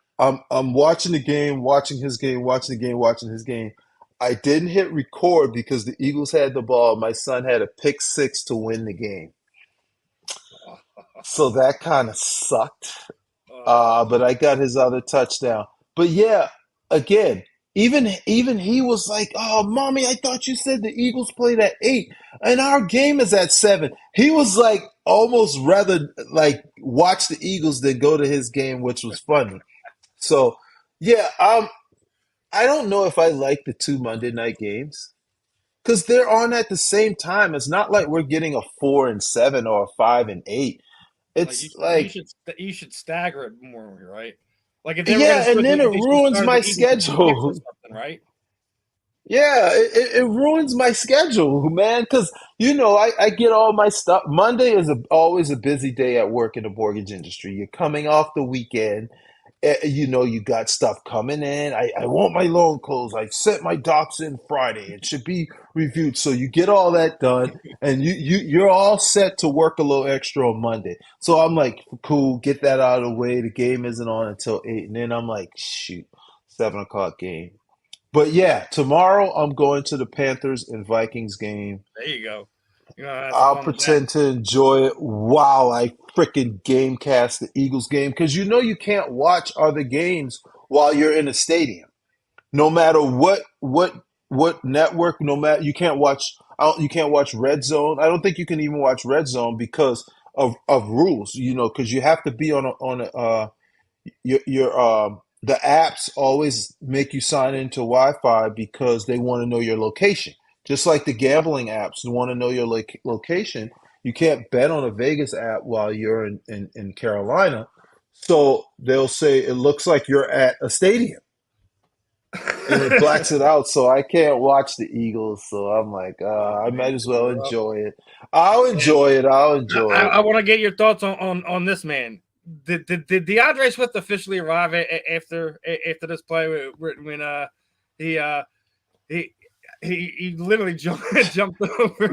I'm watching the game, watching his game, watching the game, watching his game. I didn't hit record because the Eagles had the ball. My son had a pick six to win the game. So that kind of sucked. Uh, But I got his other touchdown. But yeah, again, even he was like, "Oh, mommy, I thought you said the Eagles played at 8 and our game is at 7." He was like almost rather like watch the Eagles than go to his game, which was funny. So, yeah, I don't know if I like the two Monday night games because they're on at the same time. It's not like we're getting a 4 and 7 or a 5 and 8. Like It's like, you should stagger it more, right? Like if they were going to yeah, and split, then it they should ruins start my the Eagles at 6 or schedule. something, right? Yeah, it ruins my schedule, man. Because I get all my stuff. Monday is always a busy day at work in the mortgage industry. You're coming off the weekend. You got stuff coming in. I want my loan closed. I set my docs in Friday. It should be reviewed. So you get all that done, and you're all set to work a little extra on Monday. So I'm like, cool, get that out of the way. The game isn't on until 8, and then I'm like, shoot, 7 o'clock game. But yeah, tomorrow I'm going to the Panthers and Vikings game. There you go. You know, have some I'll fun with that. pretend to enjoy it while I freaking gamecast the Eagles game because you can't watch other games while you're in a stadium. No matter what network, no matter you can't watch Red Zone. I don't think you can even watch Red Zone because of rules. Because you have to be on a your the apps always make you sign into Wi-Fi because they want to know your location. Just like the gambling apps want to know your location. You can't bet on a Vegas app while you're in Carolina. So they'll say it looks like you're at a stadium and it blacks it out. So I can't watch the Eagles. So I'm like, I might as well Well, enjoy it. I'll enjoy it. I'll enjoy it. I want to get your thoughts on this man. Did DeAndre Swift officially arrive after this play when he literally jumped over?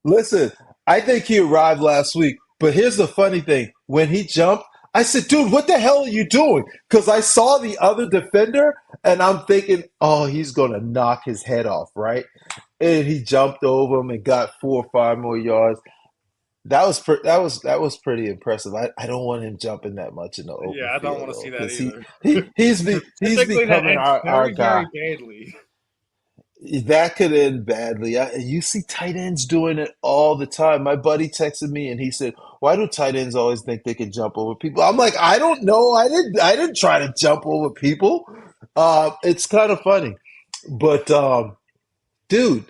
Listen. I think he arrived last week. But here's the funny thing: when he jumped, I said, "Dude, what the hell are you doing?" Because I saw the other defender, and I'm thinking, "Oh, he's gonna knock his head off, right?" And he jumped over him and got 4 or 5 more yards. That was pretty impressive. I don't want him jumping that much in the open Yeah, I don't field want to see though, that because either. he's Typically, that becoming ends our very, guy. very badly. That could end badly. You see tight ends doing it all the time. My buddy texted me and he said, "Why do tight ends always think they can jump over people?" I'm like, I don't know. I didn't try to jump over people. It's kind of funny, but dude,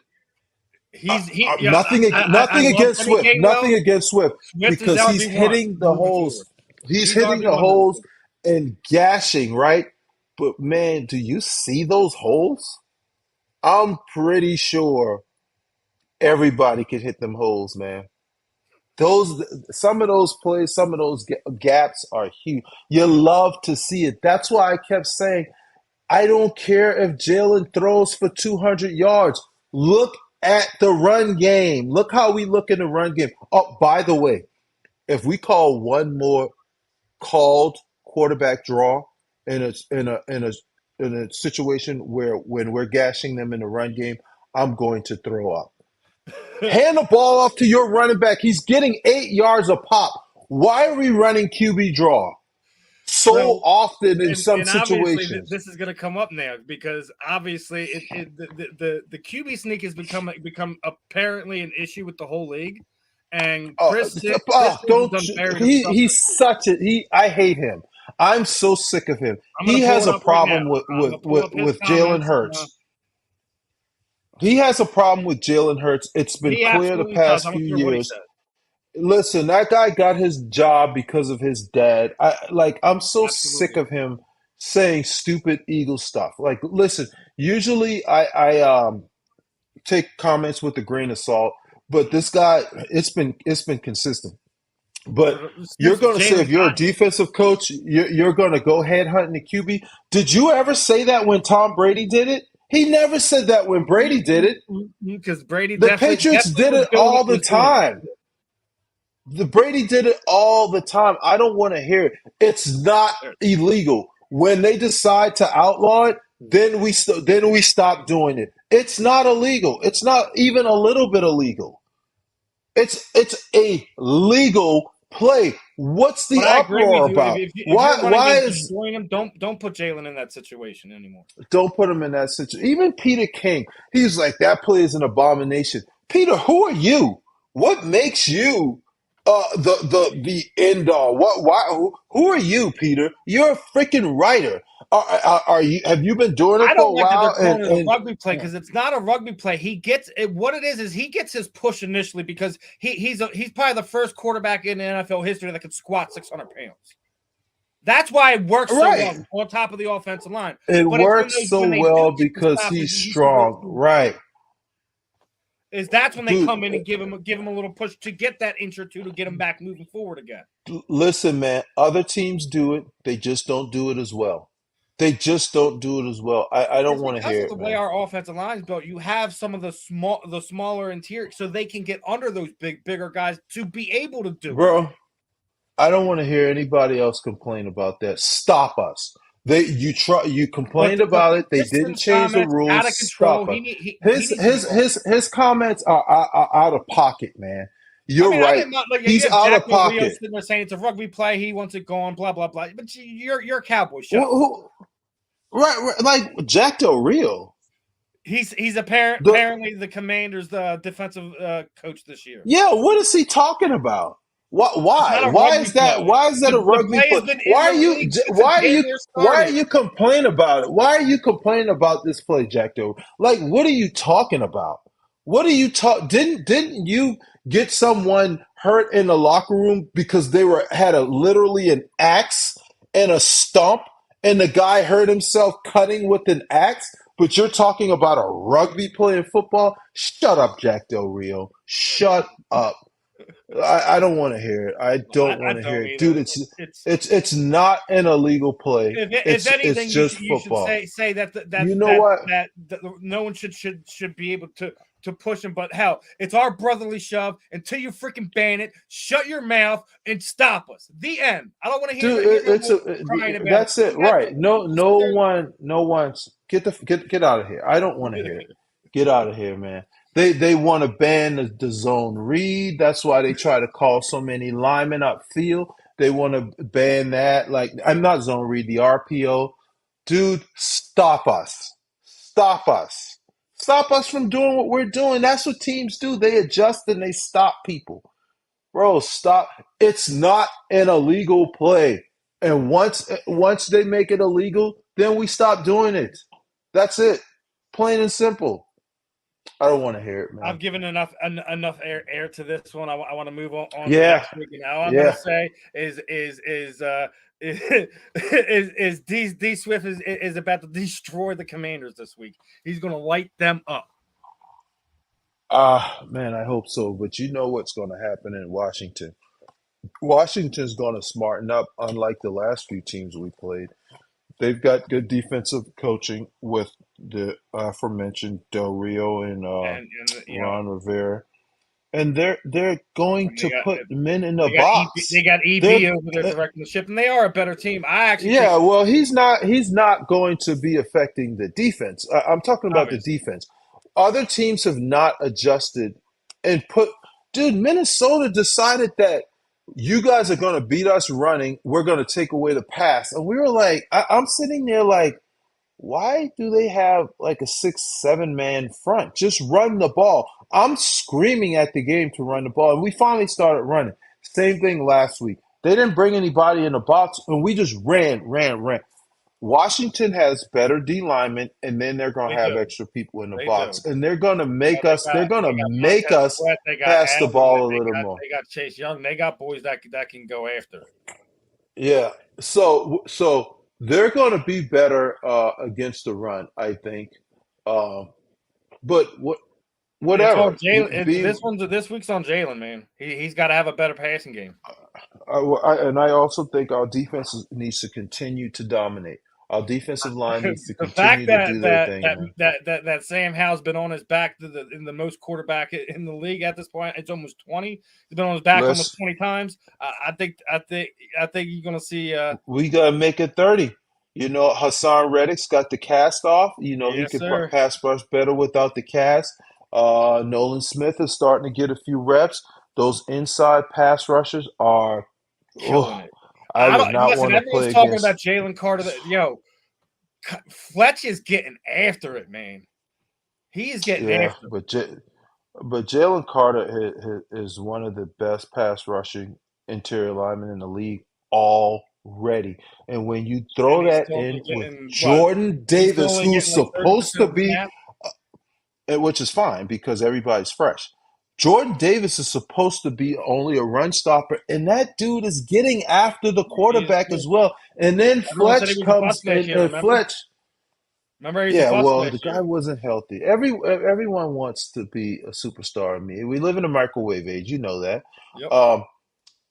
Yeah. I nothing love against Kenny Swift. Nothing Gainwell. against Swift Swift is because he's RB1 hitting the moving holes. forward. He's He's hitting the RB1 moving holes forward. and gashing, right? But man, do you see those holes? I'm pretty sure everybody can hit them holes, man. Those Some of those plays, some of those gaps are huge. You love to see it. That's why I kept saying, I don't care if Jalen throws for 200 yards. Look at the run game. Look how we look in the run game. Oh, by the way, if we call one more called quarterback draw in a situation where when we're gashing them in the run game, I'm going to throw up. Hand the ball off to your running back. He's getting 8 yards a pop. Why are we running QB draw so Well, often in some and obviously situations? this is going to come up now because obviously the QB sneak has become apparently an issue with the whole league. And Chris Sims has Don't done very he's such a he I hate him. I'm so sick of him. I'm He going to pull has it a up right now. problem with I'm going with to pull with, up his with Jalen comments. Hurts. He has a problem with Jalen Hurts. It's been He clear the absolutely does. past I'm few not sure what he years. said. Listen, that guy got his job because of his dad. I'm so sick Absolutely. of him saying stupid Eagle stuff. Like, listen, usually I take comments with a grain of salt, but this guy, it's been consistent. But you're This was going to say if Jalen you're a Dotson defensive coach, you're going to go headhunting the QB. Did you ever say that when Tom Brady did it? He never said that when Brady did it. because Brady The definitely Patriots did was it doing all it. the time. The Brady did it all the time. I don't want to hear it. It's not illegal. When they decide to outlaw it, then we stop doing it. It's not illegal. It's not even a little bit illegal. It's a legal play. What's the But I agree with uproar you. about? If you're running Why games is destroying him, don't put Jalen in that situation anymore. don't put him in that situation? Even Peter King, he's like that play is an abomination. Peter, who are you? What makes you the end all? What? Why? Who are you, Peter? You're a freaking writer. Are you? Have you been doing it I for don't a like that they're while? calling it a rugby play because it's not a rugby play. He gets it. What it is he gets his push initially because he's probably the first quarterback in NFL history that could squat 600 pounds. That's why it works so well. Right. He's on top of the offensive line. It But it's works so when they well do get the because stop, he's strong. Right. that's when they Dude, come in and give him a little push to get that inch or two to get him back moving forward again. listen, man, other teams do it. They just don't do it as well. They just don't do it as well. I don't It's want to because hear of the it, way man. our offensive line is built. You have some of the smaller interior, so they can get under those bigger guys to be able to do it. Bro, I don't want to hear anybody else complain about that. Stop us. You But complained about it. They didn't Dixon's change the comments out rules. of control. Stop us. He His needs to be his gone. his comments are out of pocket, man. I You're mean, I right. didn't like you He's have out of Jack Del Rio pocket. sitting there saying it's a rugby play. He wants it gone. Blah blah blah. But you're a Cowboy Who, show. who, right, like Jack Del Rio. He's The apparently the Commanders' defensive coach this year. Yeah, what is he talking about? Why? It's Why? not a Why rugby is that? play. Why is that a The rugby play play? has been in Why the are you? league since it Why are damn you? near Why are started. you complaining about it? Why are you complaining about this play, Jack? Doe? Like, what are you talking about? What are you talk? Didn't you get someone hurt in the locker room because they were had a literally an axe and a stump, and the guy hurt himself cutting with an axe? But you're talking about a rugby play in football? Shut up, Jack Del Rio. Shut up. I don't want to hear it. I don't I want to hear don't it, dude. either. It's It's not an illegal play. if It's anything, just you should football. say that You know what? that no one should be able to push him. But hell, it's our brotherly shove. Until you freaking ban it, shut your mouth and stop us. The end. I don't want to hear, Dude, hear it's no more crying about it. that's it, You got right? No one's get out of here. I don't want to hear it. Get out of here, man. They want to ban the zone read. That's why they try to call so many linemen upfield. They want to ban that. Like I'm not zone read, the RPO. Dude, stop us. Stop us. Stop us from doing what we're doing. That's what teams do. They adjust and they stop people. Bro, stop. It's not an illegal play. And once they make it illegal, then we stop doing it. That's it. Plain and simple. I don't want to hear it, I've man. given enough air to this one. I want to move on to Yeah, next week. And all I'm gonna yeah. say is D Swift is about to destroy the Commanders this week. He's gonna light them up. Man, I hope so. But you know what's going to happen in Washington. Washington's going to smarten up, unlike the last few teams we played. They've got good defensive coaching with the aforementioned Del Rio and And you know Ron Rivera, and they're going they to got put men in the they got box. they got They're EB over there directing the ship, and they are a better team. I actually think Yeah, well, he's not going to be affecting the defense. I'm talking about the obviously defense. Other teams have not adjusted and put dude, Minnesota decided that you guys are going to beat us running. We're going to take away the pass. And we were like, I'm sitting there like, why do they have like a 6, 7 man front? Just run the ball. I'm screaming at the game to run the ball. And we finally started running. Same thing last week. They didn't bring anybody in the box, and we just ran. Washington has better D linemen, and then they're going they to have do. extra people in the They box, do. and they're going to Yeah, make us. They're going to they got make Montez us Sweat, they got pass the Allen, ball a little more. they got Chase Young, they got boys that can go after. Yeah. So they're going to be better against the run, I think. Um, but It's on whatever. Jalen. Being This week's on Jalen, man. He's got to have a better passing game. and I also think our defense needs to continue to dominate. Our defensive line needs to The fact continue to do their thing, man. that Sam Howell's been on his back in the most quarterback in the league at this point, it's almost 20. He's been on his back almost Let's 20 times. I think you're gonna see. We gotta make it 30. You know, Hassan Reddick's got the cast off. You know, he Yes, could sir. pass rush better without the cast. Nolan Smith is starting to get a few reps. Those inside pass rushers are killing Oh, it. I I would don't not listen. want to Everyone's play talking about against. Jalen Carter. Fletch is getting after it, man. He is getting Yeah, after it. but Jalen Carter is one of the best pass rushing interior linemen in the league already. And when you And throw he's that still only in with getting what? Jordan He's still Davis, only who's getting like 30% supposed to of the be, snap. which is fine because everybody's fresh. Jordan Davis is supposed to be only a run stopper, and that dude is getting after the He is quarterback too. as well. And then Everyone said he Fletch was a bust comes last in, year. and Remember? Fletch, Remember, he's a yeah, bust well, the last guy year. wasn't healthy. Everyone wants to be a superstar. In me, we live in a microwave age, you know that. Yep. Um,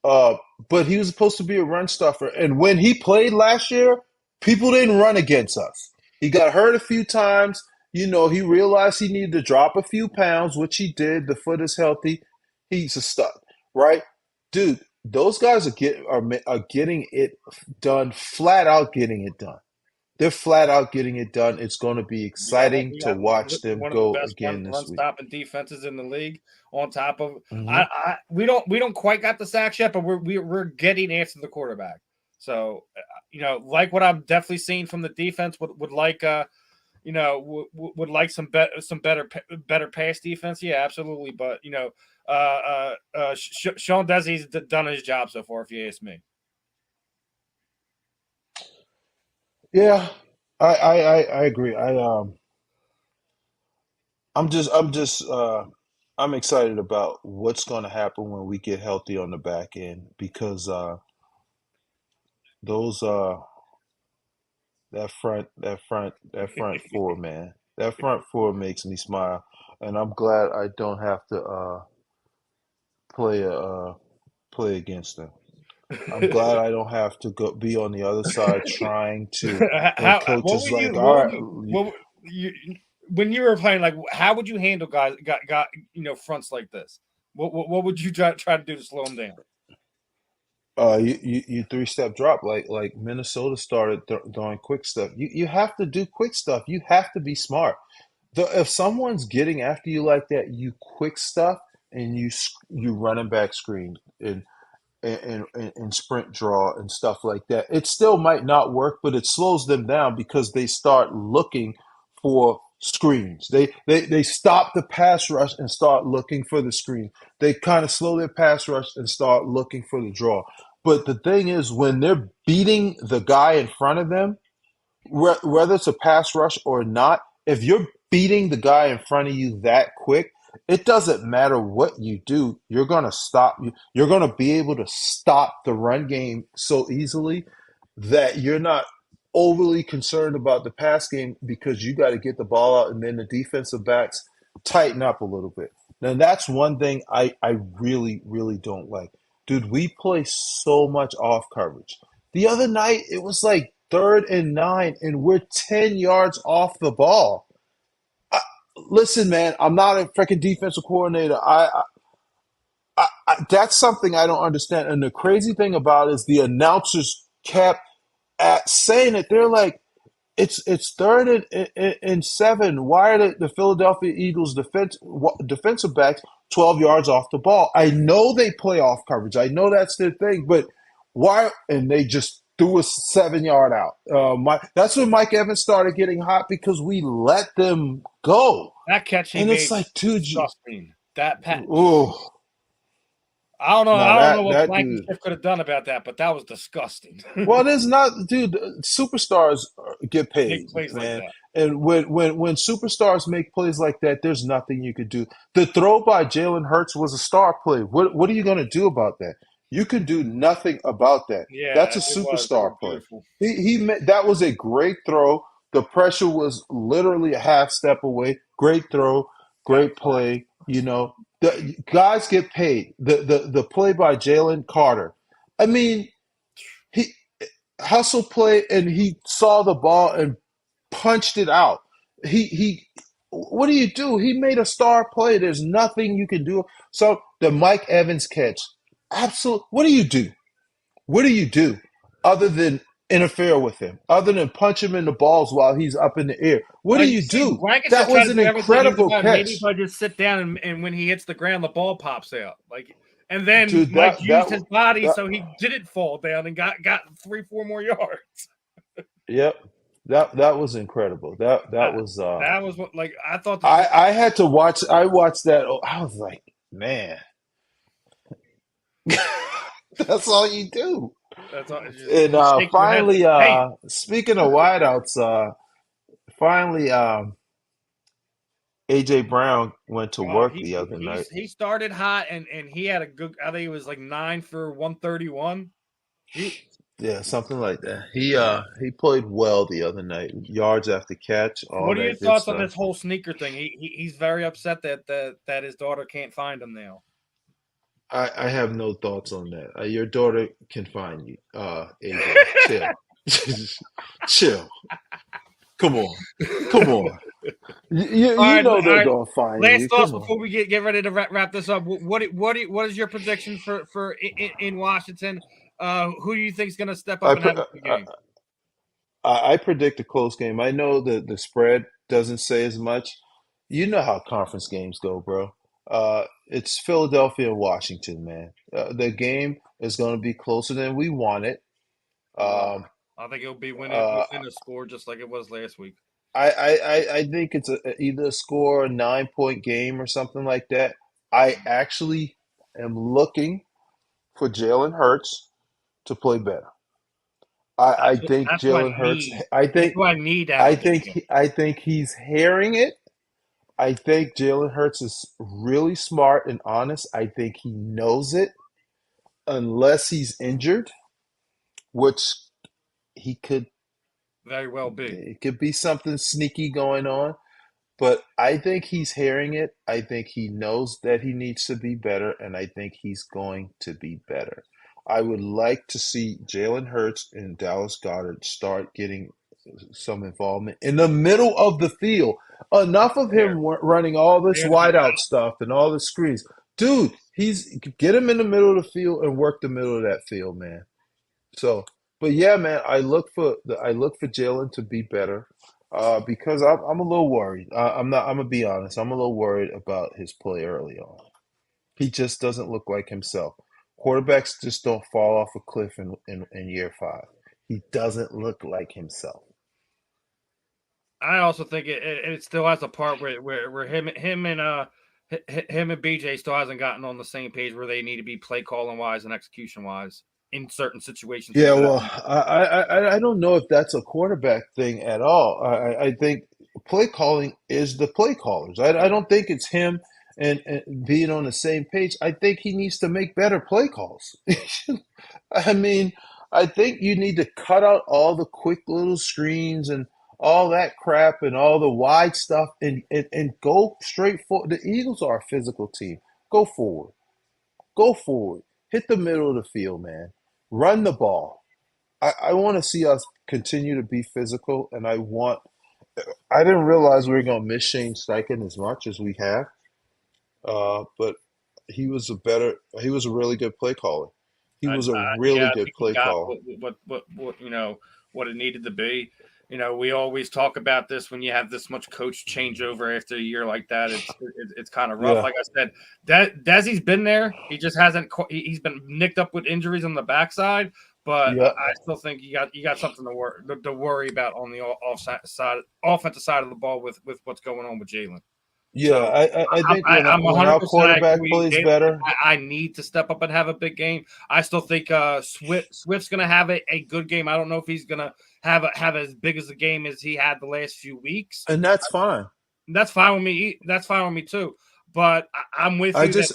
uh, but he was supposed to be a run stuffer, and when he played last year, people didn't run against us. He got hurt a few times. You know, he realized he needed to drop a few pounds, which he did. The foot is healthy. He's a stud, right, dude? Those guys are getting it done, flat out getting it done. They're flat out getting it done. It's going to be exciting We to got watch them one of the go best again run this week. stopping defenses in the league. On top of, Hmm. we don't quite got the sacks yet, but we're getting after the quarterback. So like what I'm definitely seeing from the defense would like would like some better pass defense. Yeah, absolutely. But Sean Desi's done his job so far, if you ask me. Yeah, I agree. I'm excited about what's going to happen when we get healthy on the back end because those that front four, man, that front four makes me smile, and I'm glad I don't have to play play against them. I'm glad I don't have to go be on the other side trying to. When How coach what is would you like, what all would right, you what would you when you were playing, like, how would you handle guys got fronts like this? What would you try to do to slow them down? you three-step drop like Minnesota started doing quick stuff. You have to do quick stuff. You have to be smart. If someone's getting after you like that, you quick stuff and you running back screen and sprint draw and stuff like that. It still might not work, but it slows them down because they start looking for screens. They stop the pass rush and start looking for the screen. They kind of slow their pass rush and start looking for the draw. But the thing is, when they're beating the guy in front of them, whether it's a pass rush or not, if you're beating the guy in front of you that quick, it doesn't matter what you do. You're going to stop. You're going to be able to stop the run game so easily that you're not overly concerned about the pass game because you got to get the ball out and then the defensive backs tighten up a little bit. Now, that's one thing I really, really don't like. Dude, we play so much off coverage. The other night, it was like 3rd and 9, and we're 10 yards off the ball. I, Listen, man, I'm not a freaking defensive coordinator. That's something I don't understand. And the crazy thing about it is the announcers kept at saying it. They're like, it's 3rd and 7. Why are the Philadelphia Eagles defensive backs 12 yards off the ball? I know they play off coverage. I know that's their thing, but why? And they just threw a 7-yard out. That's when Mike Evans started getting hot because we let them go. That catch he And it's made like, was dude, disgusting. That pat. oh, I don't know. no, I don't know what that dude. Blankenship could have done about that, but that was disgusting. Well, there's not, dude. Superstars get Make paid, plays like man. that. And when superstars make plays like that, there's nothing you could do. The throw by Jalen Hurts was a star play. What are you going to do about that? You can do nothing about that. That's Yeah, a it was. It superstar was play. beautiful. That was a great throw. The pressure was literally a half step away. Great throw, Got great play. The guys get paid. The play by Jalen Carter. I mean, he hustle play and he saw the ball and punched it out. He what do you do? He made a star play. There's nothing you can do. So the Mike Evans catch, absolute. What do you do? What do you do other than interfere with him? Other than punch him in the balls while he's up in the air? What do You you see, do? Blankenship That tried was to an do everything. He was incredible about, maybe catch. if I just sit down and when he hits the ground, the ball pops out. and then dude. Mike That that used his body that so he didn't fall down and got 3-4 more yards. Yep, that was incredible. That Uh, was that was what like I thought that I had to watch. I watched that. Oh, I was like, man, that's all you do. that's all, it's just And you shake your head like, finally, hey, speaking of wideouts, finally, AJ Brown went to oh work the other night. he started hot and he had a good. I think it was like 9 for 131. He Yeah, something like that. He played well the other night. Yards after catch, all What are your that good thoughts on stuff. this whole sneaker thing? He's very upset that his daughter can't find him now. I have no thoughts on that. Your daughter can find you, AJ. Chill, chill. Come on, come on. All You right, know they're all right. gonna find Last you. thoughts Come on. before we get ready to wrap this up. What is your prediction for in Washington? Who do you think is going to step up I and have pre- a good game? I predict a close game. I know that the spread doesn't say as much. You know how conference games go, bro. It's Philadelphia and Washington, man. The game is going to be closer than we want it. Oh, Um, I think it'll be uh, within a score just like it was last week. I think it's either a score, a 9 point game or something like that. I actually am looking for Jalen Hurts to play better. I think That's what I Jalen Hurts. need. That's what I need to have a big game. I think he's hearing it. I think Jalen Hurts is really smart and honest. I think he knows it, unless he's injured, which he could. Very well be. It could be something sneaky going on. But I think he's hearing it. I think he knows that he needs to be better, and I think he's going to be better. I would like to see Jalen Hurts and Dallas Goedert start getting some involvement in the middle of the field. Enough of him running all this There to be wideout stuff and all the screens. Dude, he's get him in the middle of the field and work the middle of that field, man. So, but yeah, man, I look for Jalen to be better, because I'm a little worried. I'm not. I'm gonna be honest. I'm a little worried about his play early on. He just doesn't look like himself. Quarterbacks just don't fall off a cliff in year five. He doesn't look like himself. I also think it still has a part where him and BJ still hasn't gotten on the same page where they need to be play calling wise and execution wise in certain situations. Yeah, well, I don't know if that's a quarterback thing at all. I think play calling is the play callers. I don't think it's him and being on the same page. I think he needs to make better play calls. I mean, I think you need to cut out all the quick little screens and all that crap and all the wide stuff and go straight for the Eagles are a physical team. Go forward. Go forward. Hit the middle of the field, man. Run the ball. I want to see us continue to be physical, and I didn't realize we were going to miss Shane Steichen as much as we have. But he was a really good play caller. He was a Yeah, really I good think he play got caller. what what it needed to be. We always talk about this when you have this much coach changeover after a year like that. It's kind of rough. Yeah. Like I said, Desi's been there. He just hasn't. He's been nicked up with injuries on the backside. But Yeah. I still think you got something to worry about on the offensive side of the ball with what's going on with Jalen. Yeah, So I think I'm when our 100% quarterback agree. plays better, I need to step up and have a big game. I still think Swift's going to have a good game. I don't know if he's going to have as big as a game as he had the last few weeks. and that's fine. That's fine with me. That's fine with me too. But I'm with I you just,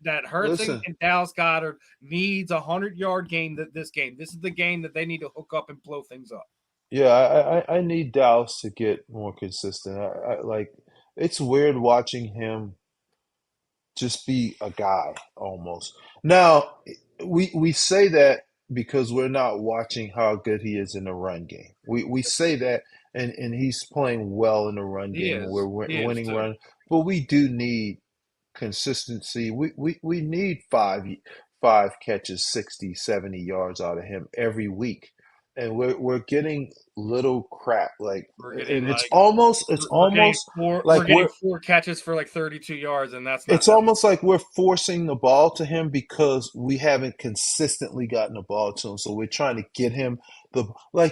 that Hurts listen. and Dallas Goedert needs a 100-yard game. This game. This is the game that they need to hook up and blow things up. Yeah, I need Dallas to get more consistent. Like it's weird watching him just be a guy almost. Now, we say that because we're not watching how good he is in the run game. We say that and he's playing well in the run He game and is. we're He is winning too. run, but we do need consistency. We need five catches, 60, 70 yards out of him every week. and we're getting little crap. Like, We're getting and it's like almost we're like getting 4 catches for like 32 yards, and that's not it's almost like we're forcing the ball to him because we haven't consistently gotten the ball to him. So we're trying to get him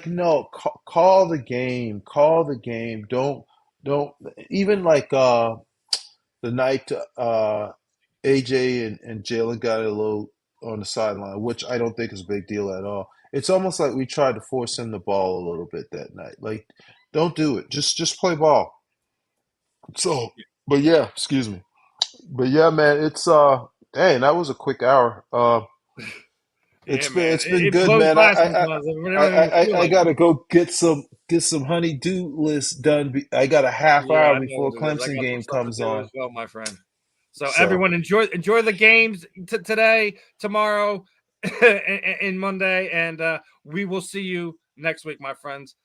no, call the game, call the game. Don't even like the night AJ and Jalen got a little on the sideline, which I don't think is a big deal at all. It's almost like we tried to force him the ball a little bit that night. Like, don't do it. Just play ball. So, but yeah, excuse me. But yeah, man, it's dang, that was a quick hour. yeah, man. It's been It good, blows man. by sometimes. We don't even feel I like gotta go get some honey-do list done. I got a half Yeah, hour I know before what it is. I Clemson got some game stuff to comes do on. as well, my friend. So So everyone enjoy the games today, tomorrow, and Monday, and we will see you next week, my friends.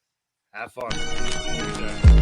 Have fun.